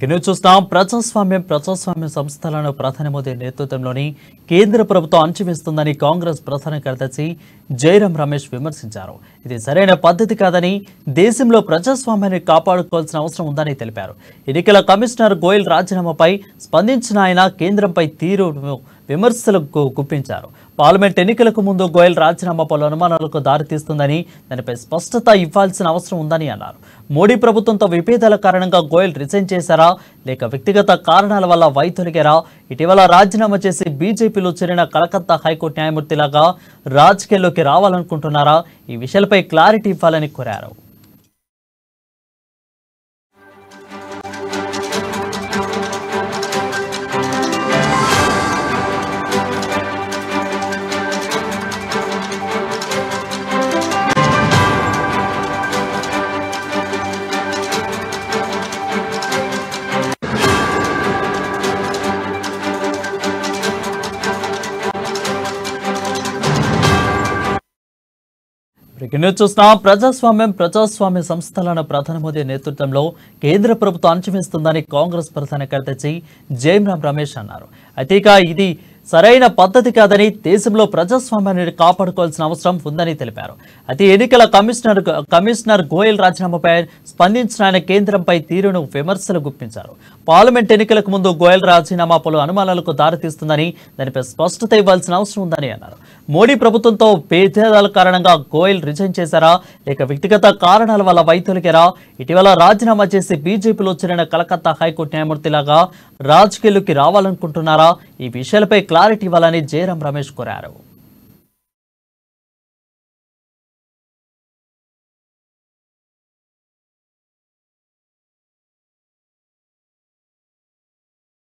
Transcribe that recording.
Breaking చూస్తాం. ప్రజాస్వామ్య సంస్థలను ప్రధాని మోదీ నేతృత్వంలోని కేంద్ర ప్రభుత్వం అంచివేస్తుందని కాంగ్రెస్ ప్రధాన కార్యదర్శి జైరాం రమేష్ విమర్శించారు. ఇది సరైన పద్ధతి కాదని, దేశంలో ప్రజాస్వామ్యాన్ని కాపాడుకోవాల్సిన అవసరం ఉందని తెలిపారు. ఎన్నికల కమిషనర్ గోయల్ రాజీనామాపై స్పందించిన ఆయన కేంద్రంపై తీరు విమర్శలకు గుప్పించారు. పార్లమెంట్ ఎన్నికలకు ముందు గోయల్ రాజీనామా పలు అనుమానాలకు దారితీస్తుందని, దానిపై స్పష్టత ఇవ్వాల్సిన అవసరం ఉందని అన్నారు. మోడీ ప్రభుత్వంతో విభేదాల కారణంగా గోయల్ రిజైన్ చేశారా, లేక వ్యక్తిగత కారణాల వల్ల వైదొలిగారా? ఇటీవల రాజీనామా చేసి బీజేపీలో చేరిన కలకత్తా హైకోర్టు న్యాయమూర్తిలాగా రాజకీయాల్లోకి రావాలనుకుంటున్నారా? ఈ విషయాలపై క్లారిటీ ఇవ్వాలని కోరారు. చూస్తున్నాం. ప్రజాస్వామ్య సంస్థలను ప్రధాని మోదీ నేతృత్వంలో కేంద్ర ప్రభుత్వం అంచమేస్తుందని కాంగ్రెస్ ప్రధాన కార్యదర్శి జైరాం రమేష్ అన్నారు. అయితే ఇది సరైన పద్ధతి కాదని, దేశంలో ప్రజాస్వామ్యాన్ని కాపాడుకోవాల్సిన అవసరం ఉందని తెలిపారు. అయితే ఎన్నికల కమిషనర్ గోయల్ రాజీనామాపై స్పందించిన ఆయన కేంద్రంపై తీరును విమర్శలు గుప్పించారు. పార్లమెంట్ ఎన్నికలకు ముందు గోయల్ రాజీనామా పలు అనుమానాలకు దారితీస్తుందని, దానిపై స్పష్టత ఇవ్వాల్సిన అవసరం ఉందని అన్నారు. మోడీ ప్రభుత్వంతో విభేదాల కారణంగా గోయల్ రిజైన్ చేశారా, లేక వ్యక్తిగత కారణాల వల్ల వైదొలిగారా? ఇటీవల రాజీనామా చేసి బీజేపీలో చేరిన కలకత్తా హైకోర్టు న్యాయమూర్తిలాగా రాజకీయాల్లోకి రావాలనుకుంటున్నారా? ఈ విషయాలపై క్లారిటీ ఇవ్వాలని జైరాం రమేష్ కోరారు.